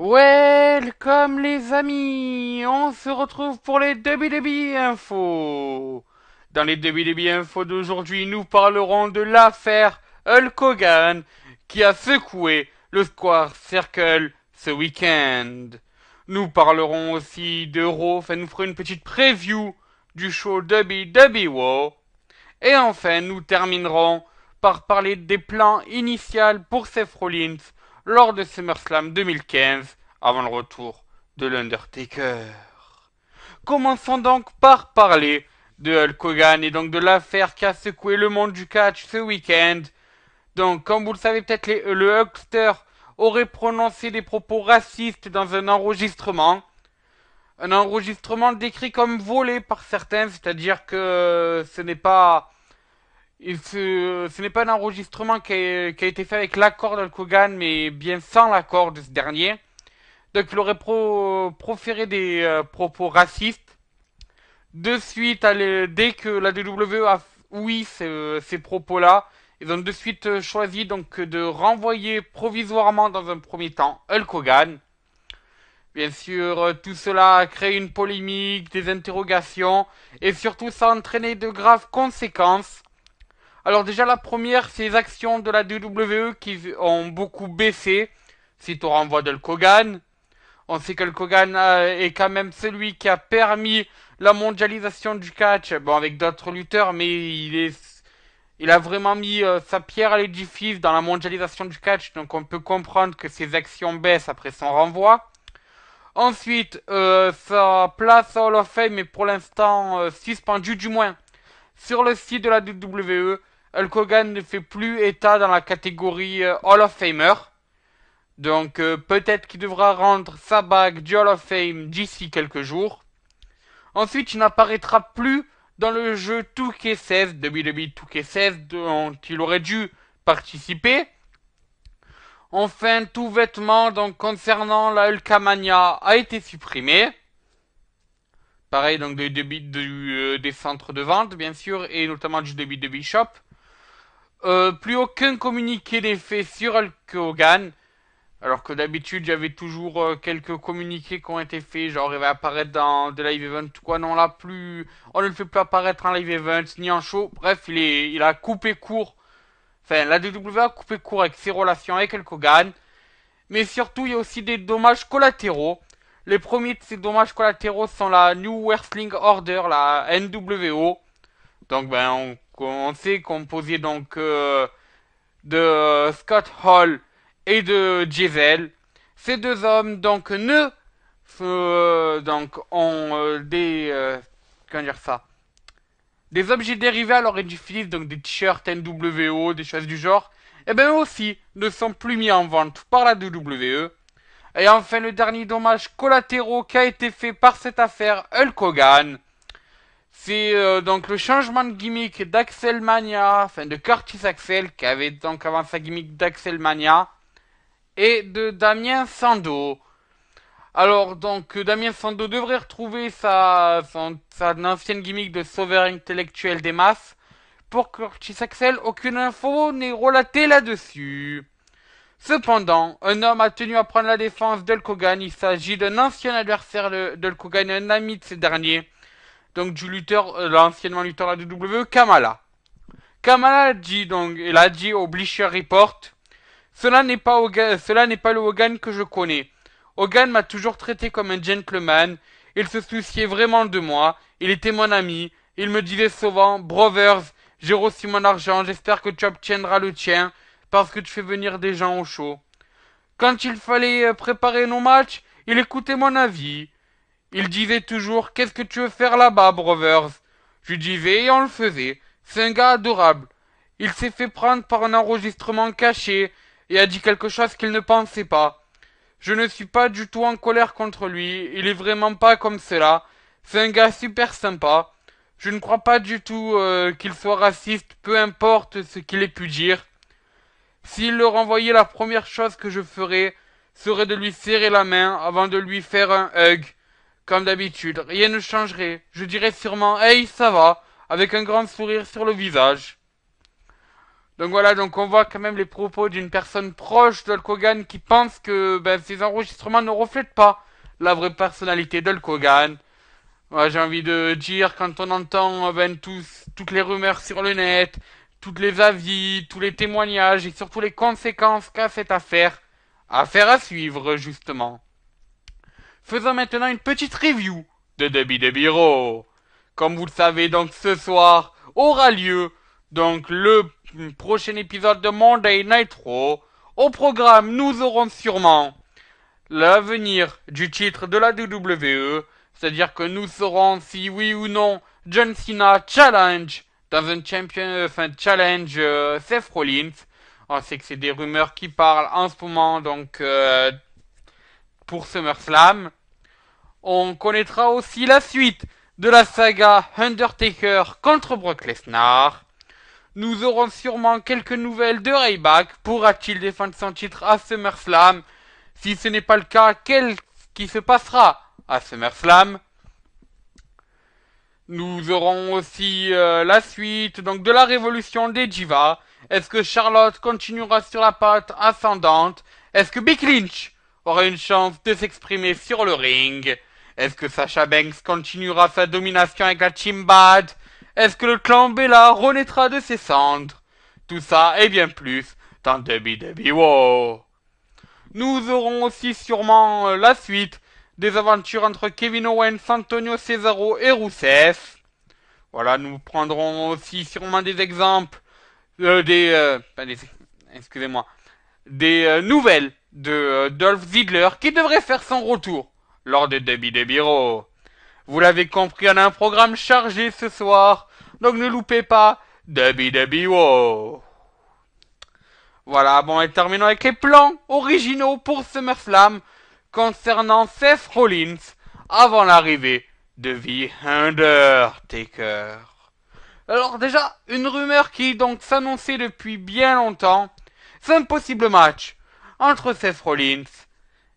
Welcome les amis, on se retrouve pour les WWE Infos. Dans les WWE Infos d'aujourd'hui, nous parlerons de l'affaire Hulk Hogan qui a secoué le Square Circle ce week-end. Nous parlerons aussi de Raw, enfin nous ferons une petite preview du show WWE. Et enfin, nous terminerons par parler des plans initiaux pour Seth Rollins lors de SummerSlam 2015 avant le retour de l'Undertaker. Commençons donc par parler de Hulk Hogan et donc de l'affaire qui a secoué le monde du catch ce week-end. Donc, comme vous le savez peut-être, le Hulkster aurait prononcé des propos racistes dans un enregistrement. Un enregistrement décrit comme volé par certains, c'est-à-dire que ce n'est pas un enregistrement qui a été fait avec l'accord d'Hulk Hogan, mais bien sans l'accord de ce dernier. Donc il aurait proféré des propos racistes. De suite, dès que la DW a oui ces propos-là, ils ont de suite choisi donc de renvoyer provisoirement dans un premier temps Hulk Hogan. Bien sûr, tout cela a créé une polémique, des interrogations, et surtout ça a entraîné de graves conséquences. Alors déjà la première, c'est les actions de la WWE qui ont beaucoup baissé suite au renvoi de Hulk Hogan. On sait que Hulk Hogan est quand même celui qui a permis la mondialisation du catch, bon avec d'autres lutteurs, mais il a vraiment mis sa pierre à l'édifice dans la mondialisation du catch, donc on peut comprendre que ses actions baissent après son renvoi. Ensuite, sa place à Hall of Fame est pour l'instant suspendue, du moins sur le site de la WWE. Hulk Hogan ne fait plus état dans la catégorie Hall of Famer. Donc peut-être qu'il devra rendre sa bague du Hall of Fame d'ici quelques jours. Ensuite, il n'apparaîtra plus dans le jeu 2K16, WWE 2K16, dont il aurait dû participer. Enfin, tout vêtement donc concernant la Hulkamania a été supprimé. Pareil donc des centres de vente bien sûr et notamment du WWE Shop. Plus aucun communiqué n'est fait sur Hulk Hogan. Alors que d'habitude, il y avait toujours quelques communiqués qui ont été faits, genre il va apparaître dans des live events ou quoi. Non, là, on ne le fait plus apparaître en live event ni en show. Bref, il a coupé court. Enfin, la WWE a coupé court avec ses relations avec Hulk Hogan. Mais surtout, il y a aussi des dommages collatéraux. Les premiers de ces dommages collatéraux sont la New Wrestling Order, la NWO. Donc, on sait composé donc de Scott Hall et de Diesel. Ces deux hommes donc ont comment dire ça, des objets dérivés à leur édifice, donc des t-shirts NWO, des choses du genre. Et bien eux aussi ne sont plus mis en vente par la WWE. Et enfin le dernier dommage collatéraux qui a été fait par cette affaire Hulk Hogan, c'est donc le changement de gimmick d'Axel Mania, enfin de Curtis Axel, qui avait donc avant sa gimmick d'Axel Mania, et de Damien Sando. Alors donc Damien Sando devrait retrouver sa ancienne gimmick de sauveur intellectuel des masses. Pour Curtis Axel, aucune info n'est relatée là-dessus. Cependant, un homme a tenu à prendre la défense d'Hulk Hogan. Il s'agit d'un ancien adversaire d'Hulk Hogan, un ami de ces derniers. Donc du lutteur, l'anciennement lutteur de la WWE, Kamala. Kamala a dit donc, il a dit au Bleacher Report, cela n'est pas le Hogan que je connais. Hogan m'a toujours traité comme un gentleman. Il se souciait vraiment de moi. Il était mon ami. Il me disait souvent, Brothers, j'ai reçu mon argent. J'espère que tu obtiendras le tien parce que tu fais venir des gens au show. Quand il fallait préparer nos matchs, il écoutait mon avis. Il disait toujours, qu'est-ce que tu veux faire là-bas, Brothers? Je lui disais et on le faisait. C'est un gars adorable. Il s'est fait prendre par un enregistrement caché et a dit quelque chose qu'il ne pensait pas. Je ne suis pas du tout en colère contre lui, il est vraiment pas comme cela. C'est un gars super sympa. Je ne crois pas du tout qu'il soit raciste, peu importe ce qu'il ait pu dire. S'il le renvoyait, la première chose que je ferais serait de lui serrer la main avant de lui faire un hug. Comme d'habitude, rien ne changerait. Je dirais sûrement Hey, ça va, avec un grand sourire sur le visage. Donc voilà, donc on voit quand même les propos d'une personne proche d'Hulk Hogan qui pense que ces enregistrements ne reflètent pas la vraie personnalité d'Hulk Hogan. Ouais, j'ai envie de dire, quand on entend toutes les rumeurs sur le net, tous les avis, tous les témoignages et surtout les conséquences qu'a cette affaire, affaire à suivre justement. Faisons maintenant une petite review de WWE Raw. Comme vous le savez, donc ce soir aura lieu donc le prochain épisode de Monday Night Raw. Au programme, nous aurons sûrement l'avenir du titre de la WWE, c'est-à-dire que nous saurons si oui ou non John Cena challenge dans un challenge Seth Rollins. On sait que c'est des rumeurs qui parlent en ce moment donc pour SummerSlam. On connaîtra aussi la suite de la saga Undertaker contre Brock Lesnar. Nous aurons sûrement quelques nouvelles de Ryback. Pourra-t-il défendre son titre à SummerSlam? Si ce n'est pas le cas, qu'est-ce qui se passera à SummerSlam? Nous aurons aussi la suite donc de la révolution des divas. Est-ce que Charlotte continuera sur la pente ascendante? Est-ce que Becky Lynch aura une chance de s'exprimer sur le ring? Est-ce que Sasha Banks continuera sa domination avec la Team Bad? Est-ce que le clan Bella renaîtra de ses cendres? Tout ça et bien plus dans WWE. Nous aurons aussi sûrement la suite des aventures entre Kevin Owens, Antonio Cesaro et Rusev. Voilà, nous prendrons aussi sûrement des exemples, excusez-moi, des nouvelles de Dolph Ziggler qui devrait faire son retour lors de WWE Raw. Vous l'avez compris, on a un programme chargé ce soir, donc ne loupez pas WWE Raw. Voilà, bon, et terminons avec les plans originaux pour SummerSlam concernant Seth Rollins avant l'arrivée de The Undertaker. Alors déjà, une rumeur qui donc s'annonçait depuis bien longtemps, c'est un possible match entre Seth Rollins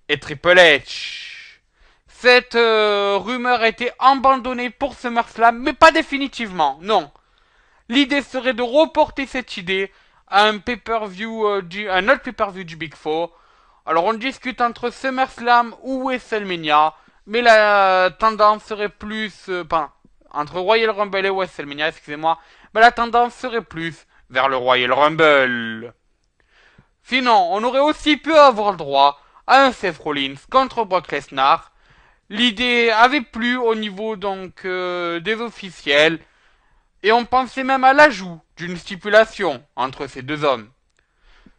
et Triple H. Cette rumeur a été abandonnée pour SummerSlam, mais pas définitivement, non. L'idée serait de reporter cette idée à un pay-per-view, un autre pay-per-view du Big Four. Alors on discute entre SummerSlam ou WrestleMania, mais la tendance serait plus, entre Royal Rumble et WrestleMania, excusez-moi, mais la tendance serait plus vers le Royal Rumble. Sinon, on aurait aussi pu avoir le droit à un Seth Rollins contre Brock Lesnar. L'idée avait plu au niveau donc des officiels. Et on pensait même à l'ajout d'une stipulation entre ces deux hommes.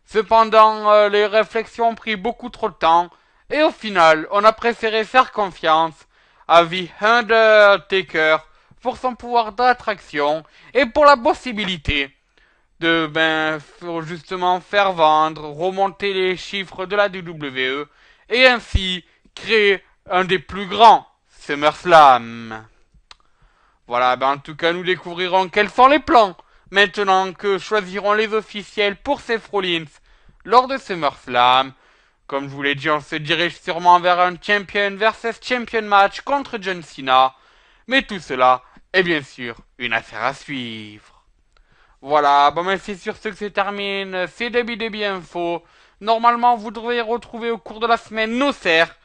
Cependant, les réflexions ont pris beaucoup trop de temps, et au final, on a préféré faire confiance à The Undertaker pour son pouvoir d'attraction et pour la possibilité de justement faire vendre, remonter les chiffres de la WWE et ainsi créer un des plus grands SummerSlam. Voilà, en tout cas, nous découvrirons quels sont les plans maintenant que choisiront les officiels pour Seth Rollins lors de SummerSlam. Comme je vous l'ai dit, on se dirige sûrement vers un Champion versus Champion match contre John Cena. Mais tout cela est bien sûr une affaire à suivre. Voilà, c'est sur ce que se termine ces WWE Info. Normalement, vous devriez retrouver au cours de la semaine nos serres.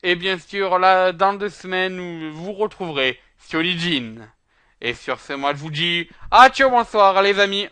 Et bien sûr, là, dans 2 semaines, vous retrouverez Siolijin. Et sur ce, moi, je vous dis, ciao, bonsoir, les amis.